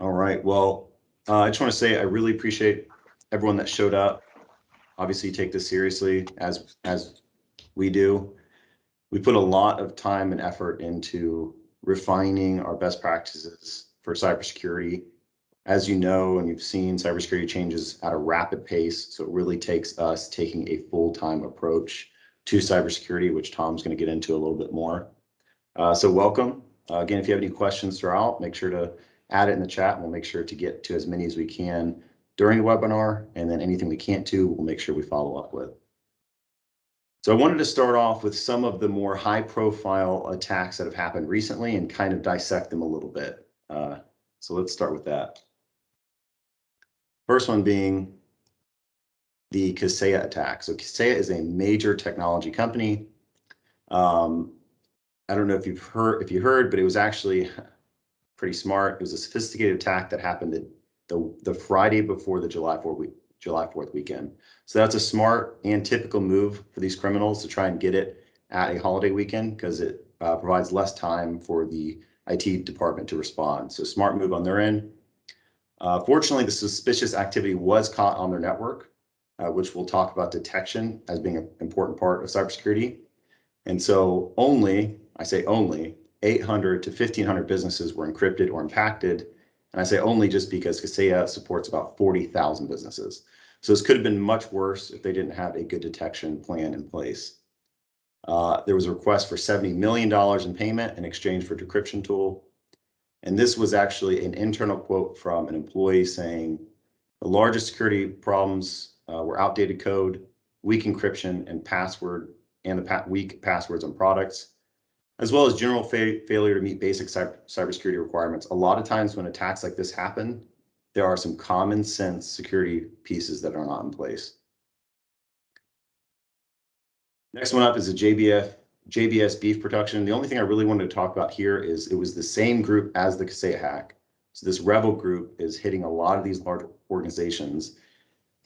All right. Well, I just want to say I really appreciate everyone that showed up. Obviously, you take this seriously as we do. We put a lot of time and effort into refining our best practices for cybersecurity. As you know, and you've seen, cybersecurity changes at a rapid pace. So it really takes us taking a full-time approach to cybersecurity, which Tom's going to get into a little bit more. So welcome. Again, if you have any questions throughout, make sure to add it in the chat, and we'll make sure to get to as many as we can during the webinar. And then anything we can't do, we'll make sure we follow up with. So I wanted to start off with some of the more high-profile attacks that have happened recently and kind of dissect them a little bit. So let's start with that. First one being the Kaseya attack. So Kaseya is a major technology company. I don't know if you heard, but it was actually pretty smart. It was a sophisticated attack that happened the Friday before the July 4th weekend. So that's a smart and typical move for these criminals to try and get it at a holiday weekend because it provides less time for the IT department to respond. So smart move on their end. Fortunately, the suspicious activity was caught on their network, which we'll talk about detection as being an important part of cybersecurity. And so I say only, 800 to 1,500 businesses were encrypted or impacted. And I say only just because Kaseya supports about 40,000 businesses. So this could have been much worse if they didn't have a good detection plan in place. There was a request for $70 million in payment in exchange for a decryption tool. And this was actually an internal quote from an employee saying, the largest security problems were outdated code, weak encryption, and the weak passwords on products, as well as general failure to meet basic cybersecurity requirements. A lot of times when attacks like this happen, there are some common sense security pieces that are not in place. Next one up is the JBS Beef Production. The only thing I really wanted to talk about here is it was the same group as the Kaseya hack. So this rebel group is hitting a lot of these large organizations.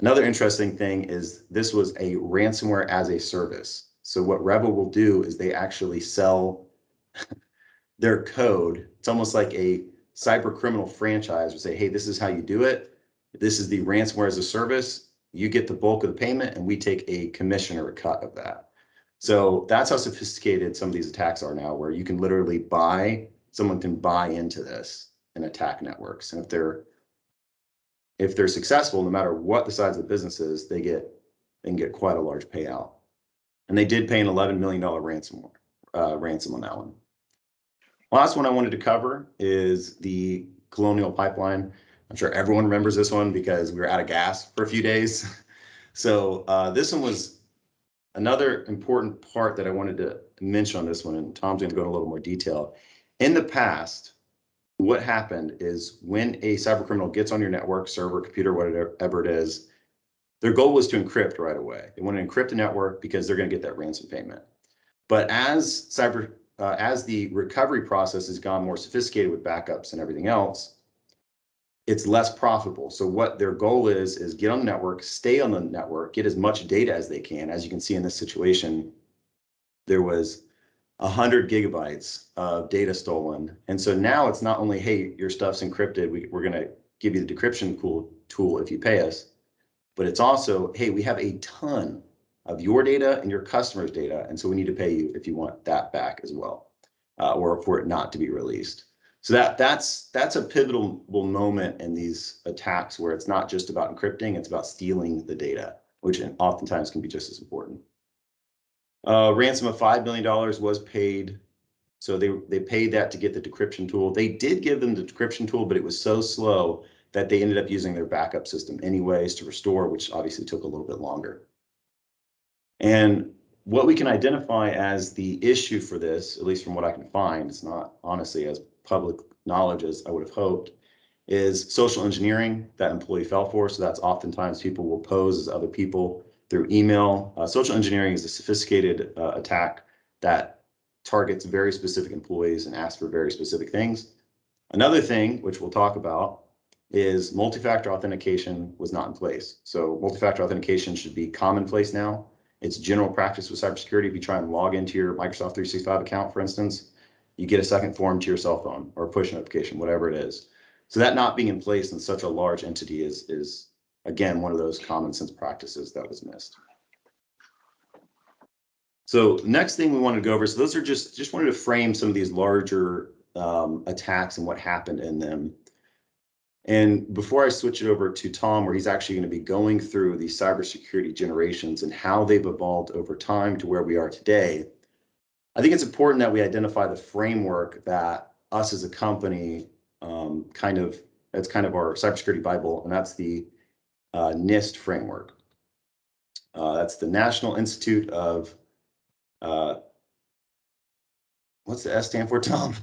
Another interesting thing is this was a ransomware as a service. So what Rebel will do is they actually sell their code. It's almost like a cyber criminal franchise would say, hey, this is how you do it. This is the ransomware as a service. You get the bulk of the payment and we take a commission or a cut of that. So that's how sophisticated some of these attacks are now, where you can literally someone can buy into this and attack networks. And if they're successful, no matter what the size of the business is, they can get quite a large payout. And they did pay an $11 million ransom on that one. Last one I wanted to cover is the Colonial Pipeline. I'm sure everyone remembers this one because we were out of gas for a few days. So this one was another important part that I wanted to mention on this one, and Tom's going to go into a little more detail. In the past, what happened is when a cyber criminal gets on your network, server, computer, whatever it is, their goal was to encrypt right away. They want to encrypt the network because they're going to get that ransom payment. But as the recovery process has gone more sophisticated with backups and everything else, it's less profitable. So what their goal is get on the network, stay on the network, get as much data as they can. As you can see in this situation, there was 100 gigabytes of data stolen. And so now it's not only, hey, your stuff's encrypted, we're going to give you the decryption tool if you pay us, but it's also, hey, we have a ton of your data and your customers' data, and so we need to pay you if you want that back as well, or for it not to be released. So that's a pivotal moment in these attacks where it's not just about encrypting, it's about stealing the data, which oftentimes can be just as important. Ransom of $5 million was paid. So they paid that to get the decryption tool. They did give them the decryption tool, but it was so slow that they ended up using their backup system anyways to restore, which obviously took a little bit longer. And what we can identify as the issue for this, at least from what I can find, it's not honestly as public knowledge as I would have hoped, is social engineering that employee fell for. So that's oftentimes people will pose as other people through email. Social engineering is a sophisticated attack that targets very specific employees and asks for very specific things. Another thing, which we'll talk about, is multi-factor authentication was not in place. So multi-factor authentication should be commonplace now. It's general practice with cybersecurity. If you try and log into your Microsoft 365 account, for instance, you get a second form to your cell phone or a push notification, whatever it is. So that not being in place in such a large entity is again, one of those common sense practices that was missed. So next thing we want to go over, so those are just wanted to frame some of these larger attacks and what happened in them. And before I switch it over to Tom, where he's actually going to be going through these cybersecurity generations and how they've evolved over time to where we are today, I think it's important that we identify the framework that us as a company that's kind of our cybersecurity Bible, and that's the NIST Framework. That's the National Institute of, what's the S stand for, Tom?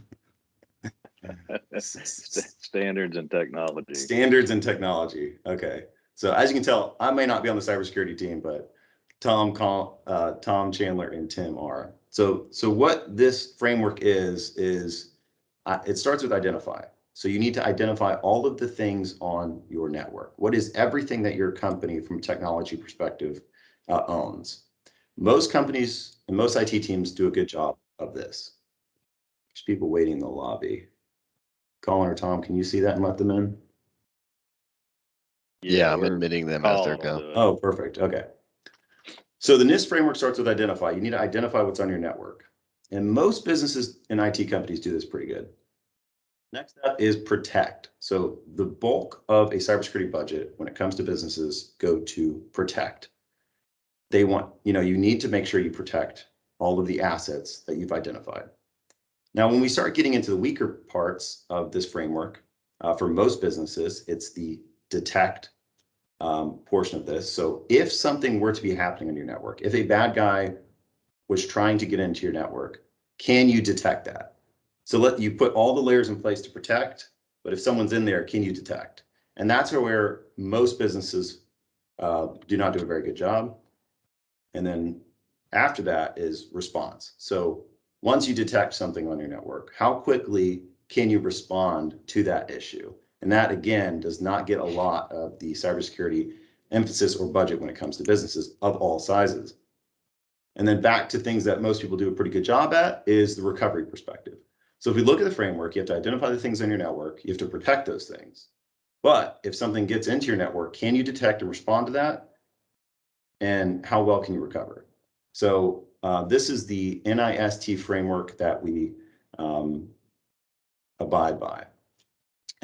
Standards and Technology. Standards and Technology. Okay. So as you can tell, I may not be on the cybersecurity team, but Tom Chandler and Tim are. So what this framework is it starts with identify. So you need to identify all of the things on your network. What is everything that your company, from a technology perspective, owns? Most companies and most IT teams do a good job of this. There's people waiting in the lobby. Colin or Tom, can you see that and let them in? Yeah, I'm admitting them as they go. Oh, perfect. Okay. So the NIST framework starts with identify. You need to identify what's on your network. And most businesses and IT companies do this pretty good. Next up is protect. So the bulk of a cybersecurity budget when it comes to businesses go to protect. They want, you need to make sure you protect all of the assets that you've identified. Now, when we start getting into the weaker parts of this framework, for most businesses, it's the detect portion of this. So if something were to be happening on your network, if a bad guy was trying to get into your network, can you detect that? So you put all the layers in place to protect, but if someone's in there, can you detect? And that's where most businesses do not do a very good job. And then after that is response. So once you detect something on your network, how quickly can you respond to that issue? And that, again, does not get a lot of the cybersecurity emphasis or budget when it comes to businesses of all sizes. And then back to things that most people do a pretty good job at is the recovery perspective. So if we look at the framework, you have to identify the things on your network. You have to protect those things. But if something gets into your network, can you detect and respond to that? And how well can you recover? So this is the NIST framework that we abide by.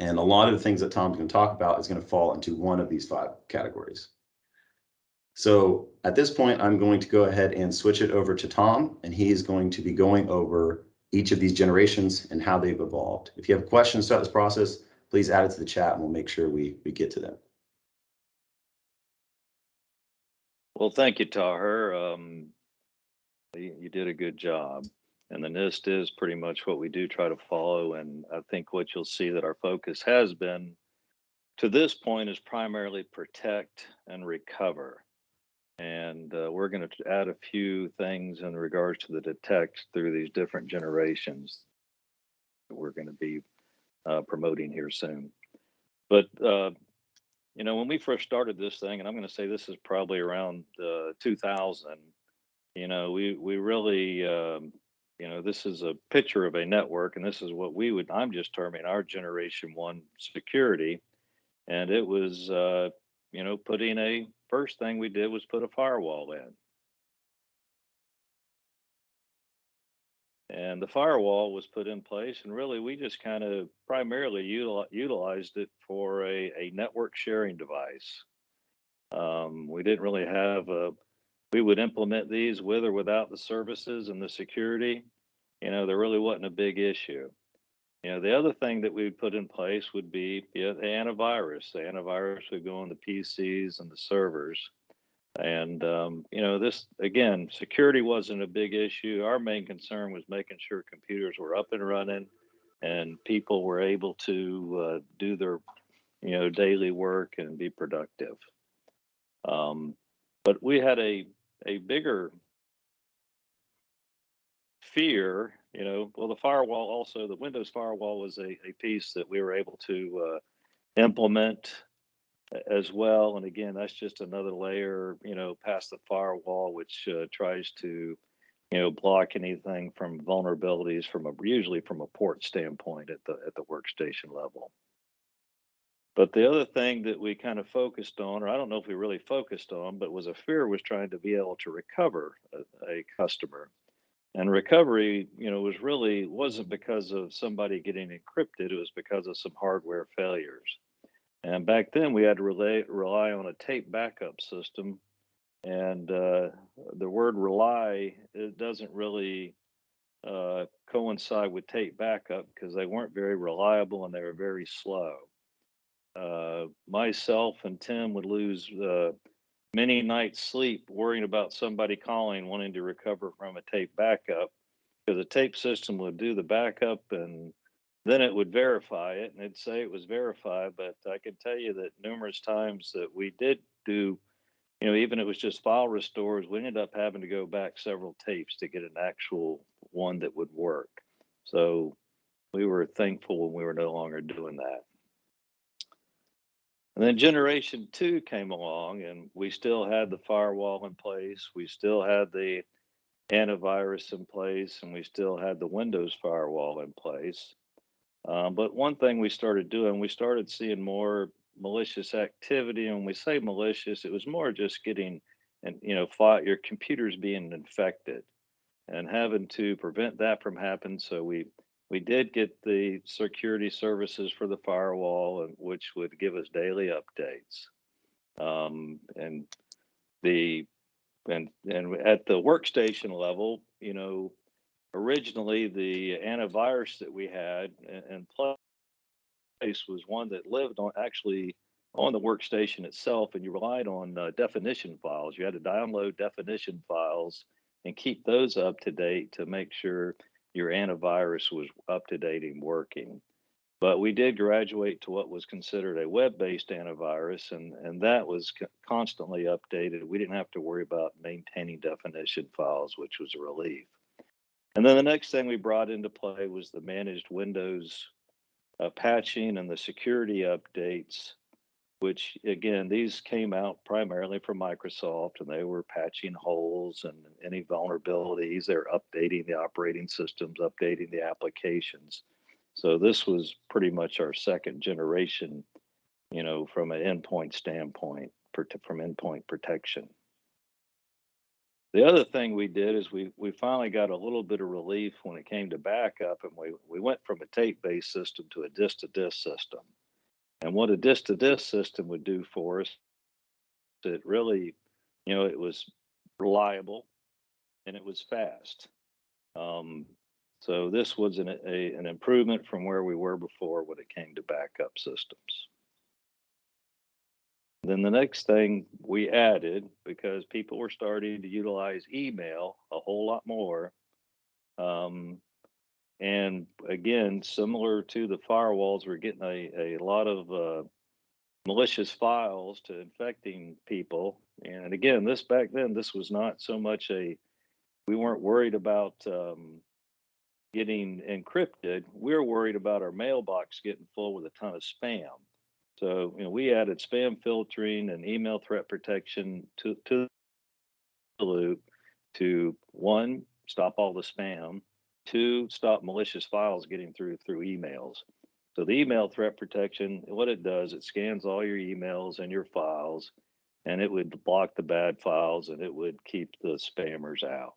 And a lot of the things that Tom's going to talk about is going to fall into one of these 5 categories. So at this point, I'm going to go ahead and switch it over to Tom, and he's going to be going over each of these generations and how they've evolved. If you have questions throughout this process, please add it to the chat and we'll make sure we get to them. Well, thank you, Taher. You did a good job. And the NIST is pretty much what we do try to follow. And I think what you'll see that our focus has been to this point is primarily protect and recover. And we're going to add a few things in regards to the detect through these different generations that we're going to be promoting here soon. But, when we first started this thing, and I'm going to say this is probably around 2000, we really, this is a picture of a network, and this is what I'm just terming our generation 1 security. And it was, first thing we did was put a firewall in. And the firewall was put in place, and really we just kind of primarily utilized it for a network sharing device. We didn't really have we would implement these with or without the services and the security. There really wasn't a big issue. The other thing that we would put in place would be the antivirus. The antivirus would go on the PCs and the servers. And, this, again, security wasn't a big issue. Our main concern was making sure computers were up and running and people were able to do their, daily work and be productive. But we had a bigger fear, the firewall also, the Windows firewall was a piece that we were able to implement as well. And again, that's just another layer, past the firewall, which tries to, block anything from vulnerabilities usually from a port standpoint at the workstation level. But the other thing that we kind of focused on, or I don't know if we really focused on, but was a fear, was trying to be able to recover a customer. And recovery, wasn't because of somebody getting encrypted. It was because of some hardware failures. And back then we had to rely on a tape backup system. And the word rely, it doesn't really coincide with tape backup because they weren't very reliable and they were very slow. Myself and Tim would lose many nights sleep worrying about somebody calling wanting to recover from a tape backup, because the tape system would do the backup and then it would verify it and it'd say it was verified. But I can tell you that numerous times that we did do, even it was just file restores, we ended up having to go back several tapes to get an actual one that would work. So we were thankful when we were no longer doing that. And then generation 2 came along and we still had the firewall in place. We still had the antivirus in place and we still had the Windows firewall in place. But one thing we started doing, we started seeing more malicious activity. And when we say malicious, it was more just getting, and your computers being infected and having to prevent that from happening. So we did get the security services for the firewall, which would give us daily updates. And the and at the workstation level, originally the antivirus that we had in place was one that lived on the workstation itself, and you relied on definition files. You had to download definition files and keep those up to date to make sure your antivirus was up to date and working. But we did graduate to what was considered a web-based antivirus, and that was constantly updated. We didn't have to worry about maintaining definition files, which was a relief. And then the next thing we brought into play was the managed Windows patching and the security updates, which again, these came out primarily from Microsoft, and they were patching holes and any vulnerabilities. They're updating the operating systems, updating the applications. So this was pretty much our second generation, from an endpoint standpoint, from endpoint protection. The other thing we did is we finally got a little bit of relief when it came to backup, and we went from a tape-based system to a disk-to-disk system. And what a disk-to-disk system would do for us, it really, it was reliable and it was fast. So this was an improvement from where we were before when it came to backup systems. Then the next thing we added, because people were starting to utilize email a whole lot more, and again, similar to the firewalls, we're getting a lot of malicious files to infecting people. And again, back then, this was not so much we weren't worried about getting encrypted. We were worried about our mailbox getting full with a ton of spam. So, we added spam filtering and email threat protection to the loop to, one, stop all the spam, two, stop malicious files getting through emails. So the email threat protection, what it does, it scans all your emails and your files, and it would block the bad files and it would keep the spammers out.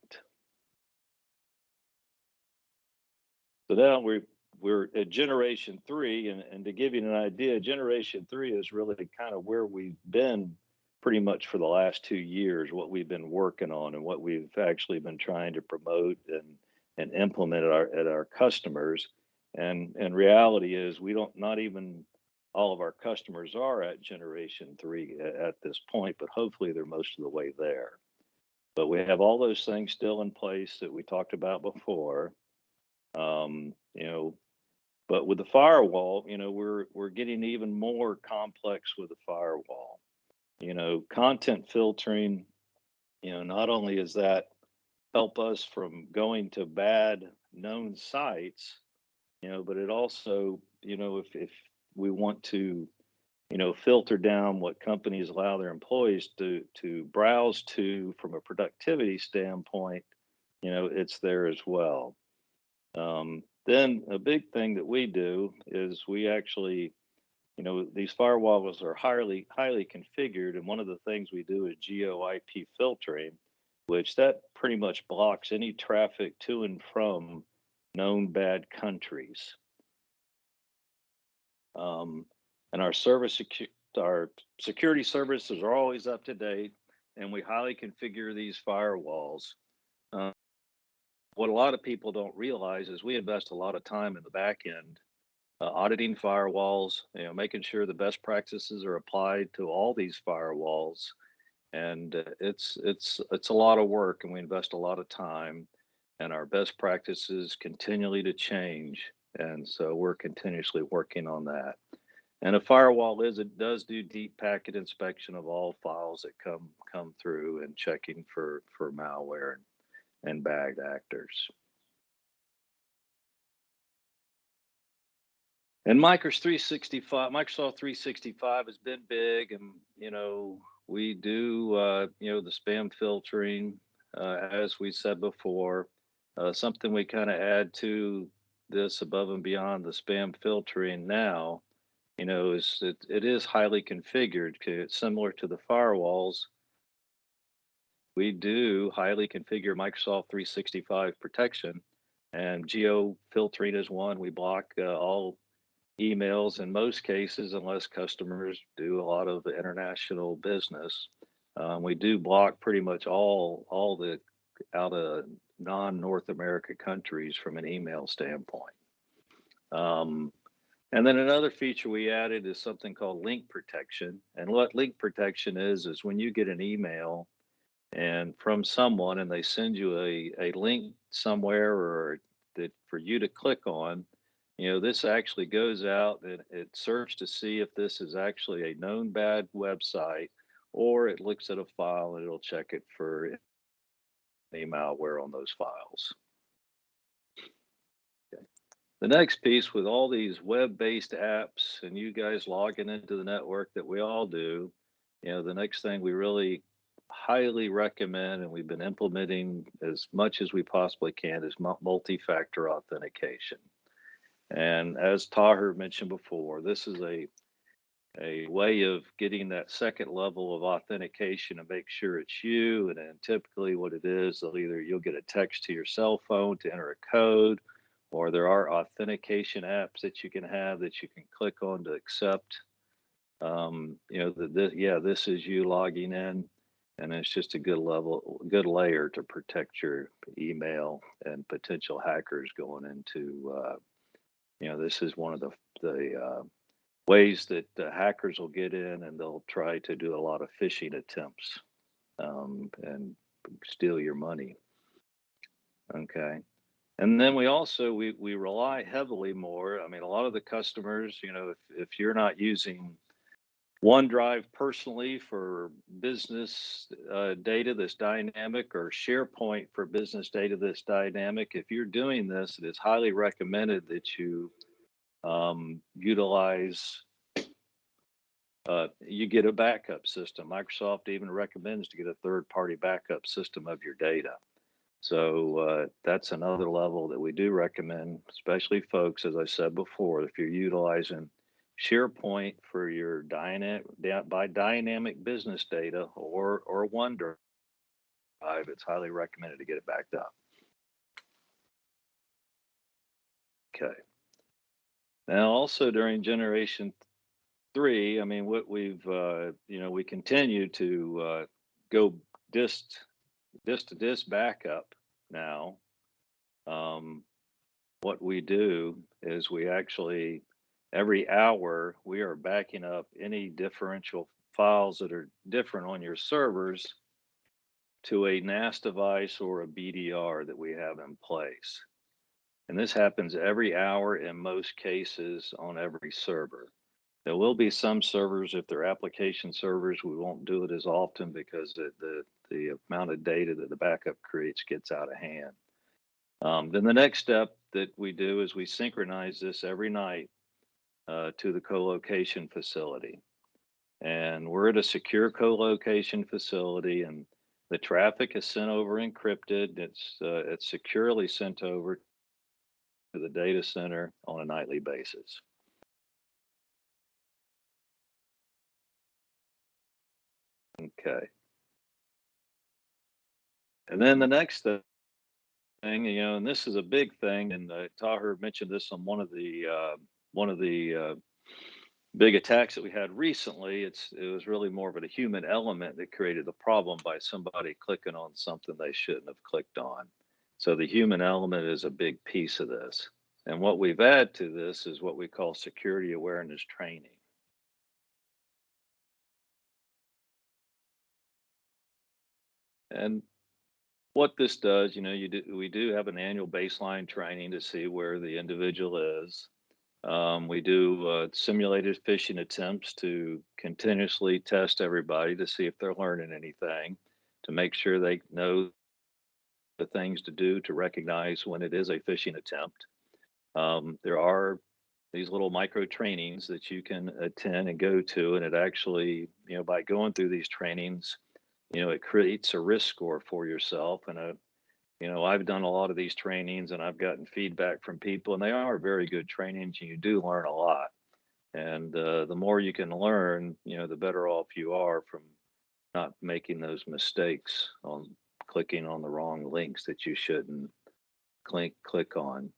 So now we're at generation 3, and to give you an idea, generation 3 is really kind of where we've been pretty much for the last 2 years, what we've been working on and what we've actually been trying to promote and implement at our customers. And reality is not even all of our customers are at generation 3 at this point, but hopefully they're most of the way there. But we have all those things still in place that we talked about before. But with the firewall, we're getting even more complex with the firewall. Content filtering, not only does that help us from going to bad known sites, but it also, if we want to, filter down what companies allow their employees to browse to from a productivity standpoint, it's there as well. Then a big thing that we do is we actually these firewalls are highly configured, and one of the things we do is geo-IP filtering, which that pretty much blocks any traffic to and from known bad countries. And our security services are always up to date, and we highly configure these firewalls. What a lot of people don't realize is we invest a lot of time in the back end, auditing firewalls, making sure the best practices are applied to all these firewalls. And it's a lot of work, and we invest a lot of time, and our best practices continually to change. And so we're continuously working on that. And a firewall it does do deep packet inspection of all files that come through, and checking for malware and bad actors. And Microsoft 365 has been big, and we do the spam filtering, as we said before. Something we kind of add to this above and beyond the spam filtering now, is it is highly configured. It's similar to the firewalls. We do highly configure Microsoft 365 protection, and geo filtering is one. We block all emails in most cases, unless customers do a lot of international business. We do block pretty much all the out of non-North America countries from an email standpoint. And then another feature we added is something called link protection. And what link protection is when you get an email and from someone, and they send you a link somewhere, or that for you to click on, this actually goes out and it searches to see if this is actually a known bad website, or it looks at a file and it'll check it for any malware on those files. Okay. The next piece, with all these web-based apps and you guys logging into the network that we all do, the next thing we really highly recommend, and we've been implementing as much as we possibly can, is multi-factor authentication. And as Taher mentioned before, this is a way of getting that second level of authentication to make sure it's you. And then typically what it is, you'll get a text to your cell phone to enter a code, or there are authentication apps that you can have that you can click on to accept. This is you logging in, and it's just a good layer to protect your email and potential hackers going into. This is one of the ways that the hackers will get in, and they'll try to do a lot of phishing attempts, and steal your money. Okay. And then we also, we rely heavily more. I mean, a lot of the customers, if you're not using OneDrive personally for business data that's dynamic, or SharePoint for business data that's dynamic, if you're doing this, it is highly recommended that you utilize, you get a backup system. Microsoft even recommends to get a third-party backup system of your data. So that's another level that we do recommend, especially folks, as I said before, if you're utilizing SharePoint for your dynamic business data, or OneDrive, it's highly recommended to get it backed up. Okay. Now, also during Generation 3, I mean, what we've, we continue to go disk to disk backup now. What we do is we actually, every hour, we are backing up any differential files that are different on your servers to a NAS device or a BDR that we have in place. And this happens every hour in most cases on every server. There will be some servers, if they're application servers, we won't do it as often because the amount of data that the backup creates gets out of hand. Then the next step that we do is we synchronize this every night to the co-location facility. And we're at a secure co-location facility, and the traffic is sent over encrypted. It's securely sent over to the data center on a nightly basis. Okay. And then the next thing, and this is a big thing, and Taher mentioned this on one of the big attacks that we had recently. It was really more of a human element that created the problem by somebody clicking on something they shouldn't have clicked on. So the human element is a big piece of this. And what we've added to this is what we call security awareness training. And what this does, we do have an annual baseline training to see where the individual is. We do simulated phishing attempts to continuously test everybody to see if they're learning anything, to make sure they know the things to do to recognize when it is a phishing attempt. There are these little micro trainings that you can attend and go to, and it actually, by going through these trainings, it creates a risk score for yourself. And I've done a lot of these trainings and I've gotten feedback from people, and they are very good trainings and you do learn a lot. And the more you can learn, the better off you are from not making those mistakes on clicking on the wrong links that you shouldn't click on.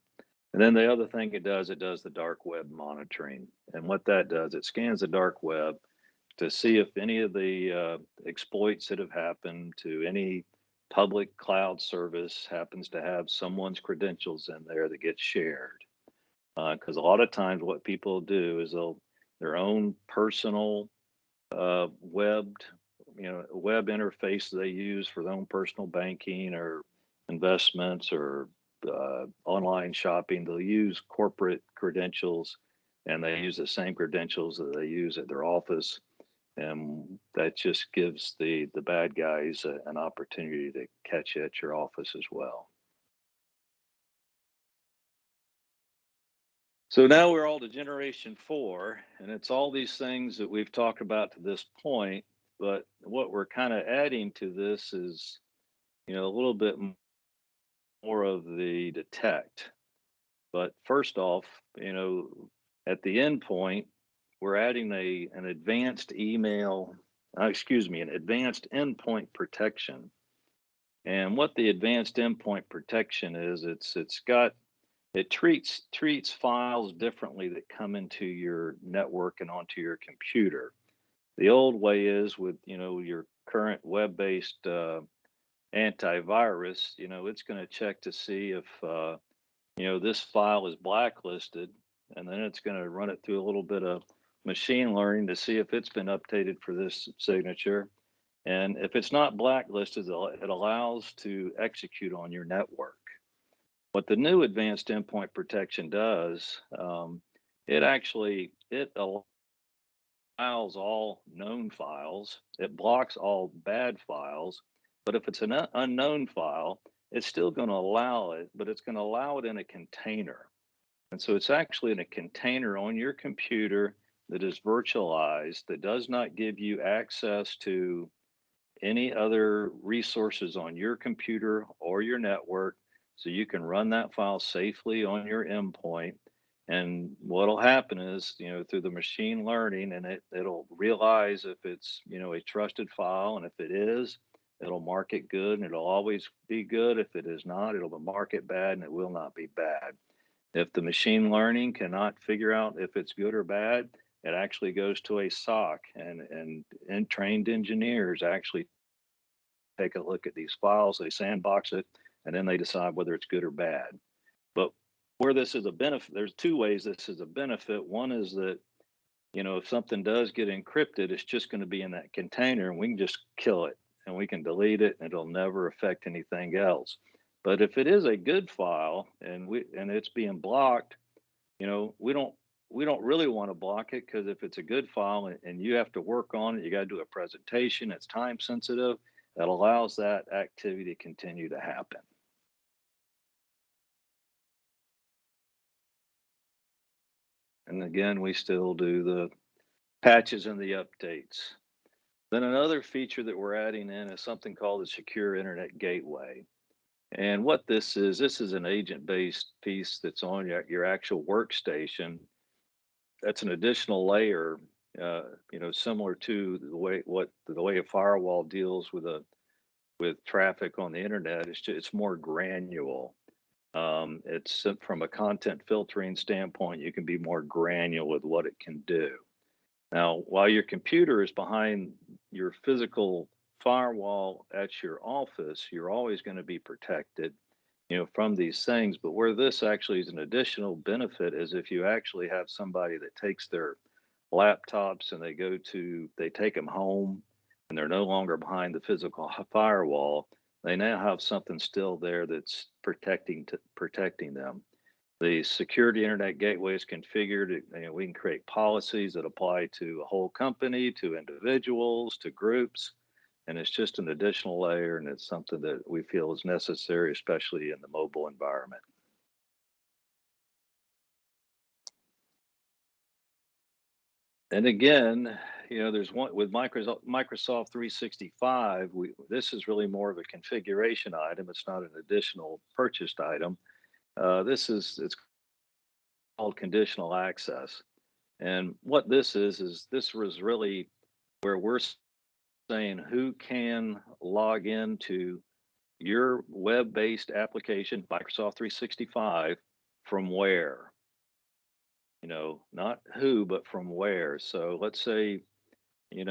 And then the other thing it does the dark web monitoring. And what that does, it scans the dark web to see if any of the exploits that have happened to any public cloud service happens to have someone's credentials in there that get shared. Because a lot of times what people do is their own personal web interface they use for their own personal banking or investments or online shopping. They'll use corporate credentials, and they use the same credentials that they use at their office, and that just gives the bad guys an opportunity to catch you at your office as well. So now we're all to generation 4, and it's all these things that we've talked about to this point, but what we're kind of adding to this is, a little bit more of the detect. But first off, at the endpoint, we're adding an advanced an advanced endpoint protection. And what the advanced endpoint protection is, it treats files differently that come into your network and onto your computer. The old way is with your current web-based antivirus, it's going to check to see if this file is blacklisted, and then it's going to run it through a little bit of machine learning to see if it's been updated for this signature. And if it's not blacklisted, it allows to execute on your network. What the new advanced endpoint protection does, it allows all known files. It blocks all bad files. But if it's an unknown file, it's still going to allow it, but it's going to allow it in a container. And so it's actually in a container on your computer that is virtualized, that does not give you access to any other resources on your computer or your network. So you can run that file safely on your endpoint. And what'll happen is, through the machine learning, and it'll realize if it's, a trusted file. And if it is, it'll mark it good, and it'll always be good. If it is not, it'll mark it bad, and it will not be bad. If the machine learning cannot figure out if it's good or bad, it actually goes to a SOC, and trained engineers actually take a look at these files, they sandbox it, and then they decide whether it's good or bad. But where this is a benefit, there's two ways this is a benefit. One is that, if something does get encrypted, it's just going to be in that container, and we can just kill it, and we can delete it, and it'll never affect anything else. But if it is a good file and it's being blocked, we don't really want to block it, because if it's a good file and you have to work on it, you got to do a presentation, it's time sensitive, that allows that activity to continue to happen. And again, we still do the patches and the updates. Then another feature that we're adding in is something called the Secure Internet Gateway. And what this is an agent-based piece that's on your actual workstation. That's an additional layer, similar to the way a firewall deals with traffic on the internet. It's more granular. It's from a content filtering standpoint, you can be more granular with what it can do. Now, while your computer is behind your physical firewall at your office, you're always going to be protected, from these things. But where this actually is an additional benefit is if you actually have somebody that takes their laptops and they take them home and they're no longer behind the physical firewall, they now have something still there that's protecting them. The security internet gateway is configured. We can create policies that apply to a whole company, to individuals, to groups, and it's just an additional layer, and it's something that we feel is necessary, especially in the mobile environment. And again, there's one with Microsoft 365. This is really more of a configuration item. It's not an additional purchased item. It's called Conditional Access. And what this is this was really where we're saying who can log into your web-based application, Microsoft 365, from where. Not who, but from where. So let's say, you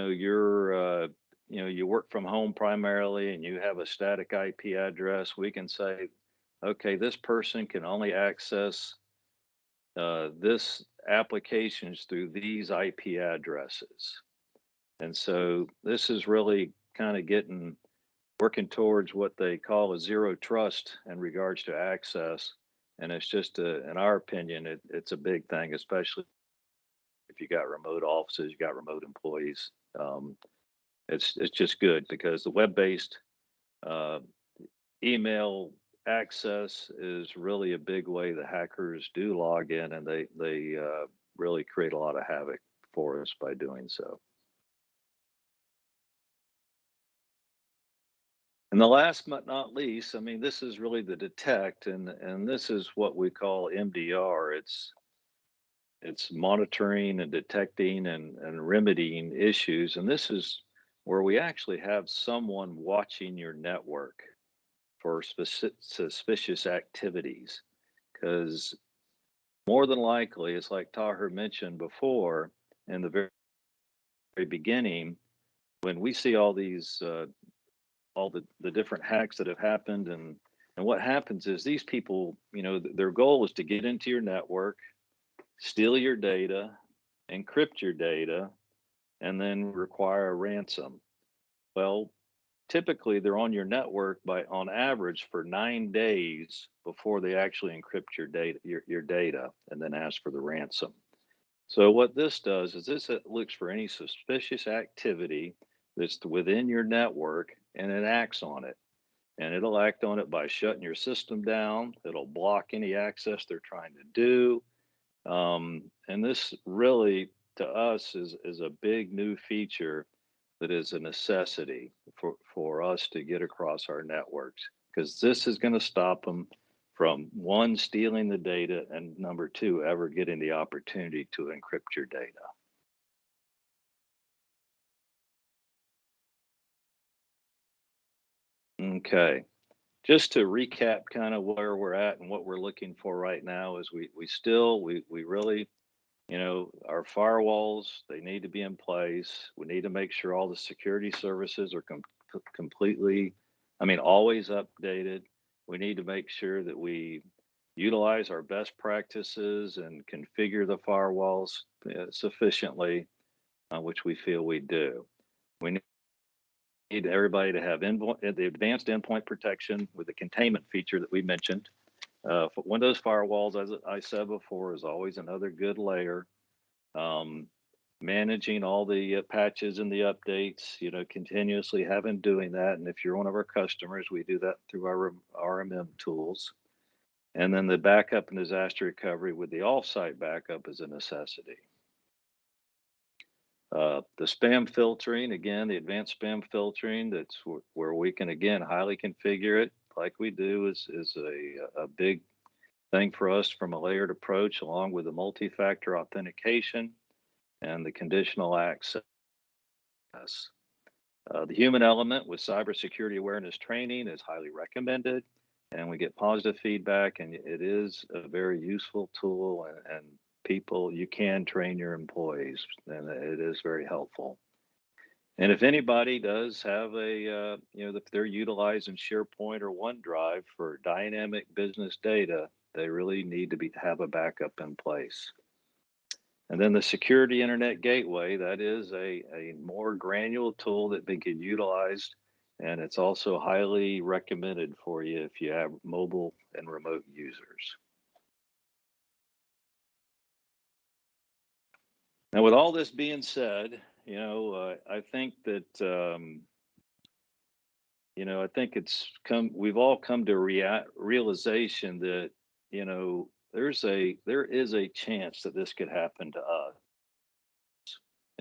work from home primarily and you have a static IP address. We can say, okay, this person can only access this applications through these IP addresses. And so this is really kind of working towards what they call a zero trust in regards to access. And it's just, in our opinion, it's a big thing, especially if you got remote offices, you got remote employees. It's just good because the web-based email access is really a big way the hackers do log in, and they really create a lot of havoc for us by doing so. And the last but not least, this is really the detect, and this is what we call MDR. It's monitoring and detecting and remedying issues. And this is where we actually have someone watching your network for suspicious activities. Because more than likely, it's like Taher mentioned before in the very beginning, when we see all these, all the different hacks that have happened, and what happens is these people, their goal is to get into your network, steal your data, encrypt your data, and then require a ransom. Well, typically they're on your network on average for 9 days before they actually encrypt your data and then ask for the ransom. So what this does is this looks for any suspicious activity that's within your network, and it acts on it. And it'll act on it by shutting your system down. It'll block any access they're trying to do. And this really, to us, is a big new feature that is a necessity for us to get across our networks, because this is going to stop them from, one, stealing the data, and number two, ever getting the opportunity to encrypt your data. Okay. Just to recap kind of where we're at and what we're looking for right now is we really, our firewalls, they need to be in place. We need to make sure all the security services are completely, always updated. We need to make sure that we utilize our best practices and configure the firewalls sufficiently, which we feel we do. We need everybody to have the advanced endpoint protection with the containment feature that we mentioned. For Windows firewalls, as I said before, is always another good layer. Managing all the patches and the updates, continuously doing that. And if you're one of our customers, we do that through our RMM tools. And then the backup and disaster recovery with the offsite backup is a necessity. The spam filtering, again, the advanced spam filtering, that's where we can, again, highly configure it like we do, is a big thing for us from a layered approach, along with the multi-factor authentication and the conditional access. The human element with cybersecurity awareness training is highly recommended, and we get positive feedback, and it is a very useful tool, and people, you can train your employees, and it is very helpful. And if anybody does have a, if they're utilizing SharePoint or OneDrive for dynamic business data, they really need to have a backup in place. And then the security internet gateway, that is a more granular tool that can be utilized, and it's also highly recommended for you if you have mobile and remote users. Now, with all this being said, I think that, I think we've all come to realization that, there is a chance that this could happen to us.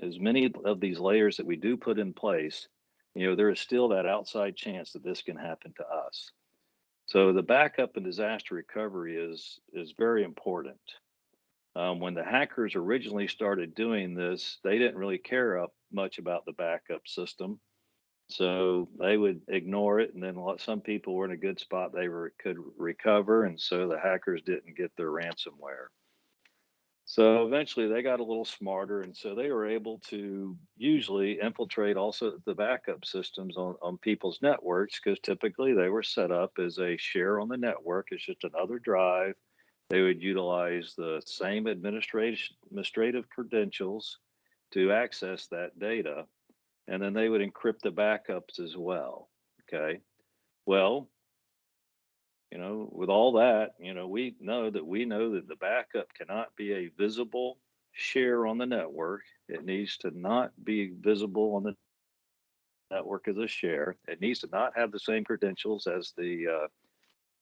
As many of these layers that we do put in place, there is still that outside chance that this can happen to us. So the backup and disaster recovery is very important. When the hackers originally started doing this, they didn't really care much about the backup system. So they would ignore it, and then some people were in a good spot could recover, and so the hackers didn't get their ransomware. So eventually they got a little smarter, and so they were able to usually infiltrate also the backup systems on people's networks, because typically they were set up as a share on the network. It's just another drive. They would utilize the same administrative credentials to access that data, and then they would encrypt the backups as well. Okay. Well, with all that, we know that the backup cannot be a visible share on the network. It needs to not be visible on the network as a share. It needs to not have the same credentials as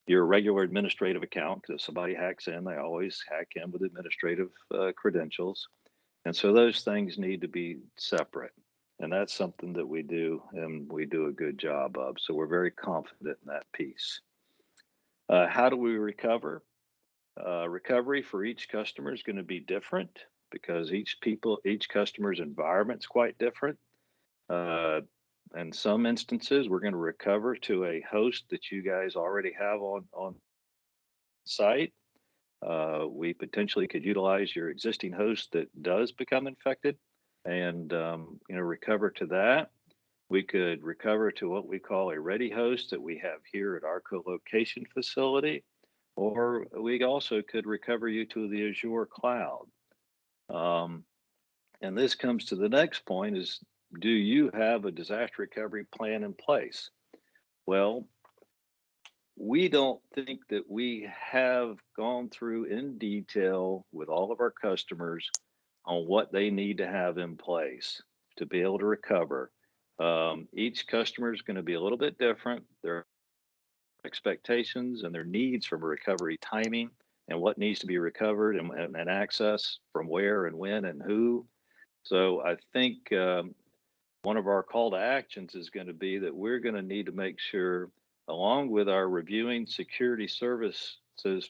your regular administrative account, because if somebody hacks in, they always hack in with administrative credentials. And so those things need to be separate. And that's something that we do, and we do a good job of. So we're very confident in that piece. How do we recover? Recovery for each customer is going to be different, because each customer's environment is quite different. In some instances, we're going to recover to a host that you guys already have on site. We potentially could utilize your existing host that does become infected, and recover to that. We could recover to what we call a ready host that we have here at our co-location facility, or we also could recover you to the Azure cloud. And this comes to the next point is, do you have a disaster recovery plan in place? Well, we don't think that we have gone through in detail with all of our customers on what they need to have in place to be able to recover. Each customer is going to be a little bit different. Their expectations and their needs from recovery timing, and what needs to be recovered, and access from where and when and who. So I think one of our call to actions is going to be that we're going to need to make sure, along with our reviewing security services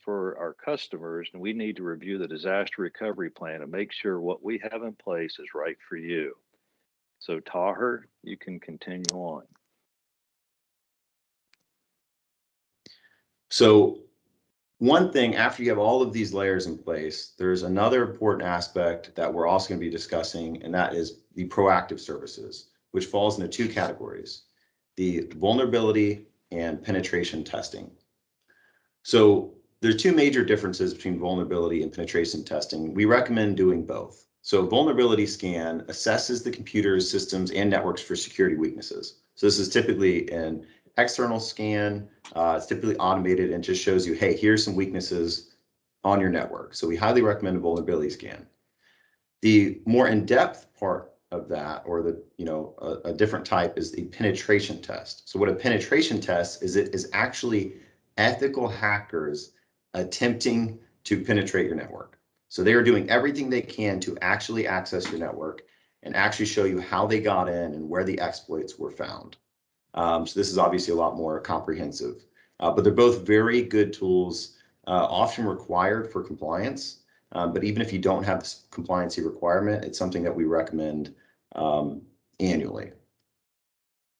for our customers, and we need to review the disaster recovery plan and make sure what we have in place is right for you. So Taher, you can continue on. So one thing, after you have all of these layers in place, there's another important aspect that we're also going to be discussing, and that is the proactive services, which falls into two categories: the vulnerability and penetration testing. So there's two major differences between vulnerability and penetration testing. We recommend doing both. So vulnerability scan assesses the computers, systems, and networks for security weaknesses. So this is typically an external scan. It's typically automated and just shows you, hey, here's some weaknesses on your network. So we highly recommend a vulnerability scan. The more in-depth part of that, or a different type, is the penetration test. So what a penetration test is, it is actually ethical hackers attempting to penetrate your network. So they are doing everything they can to actually access your network and actually show you how they got in and where the exploits were found. So this is obviously a lot more comprehensive, but they're both very good tools, often required for compliance. But even if you don't have this compliancy requirement, it's something that we recommend annually.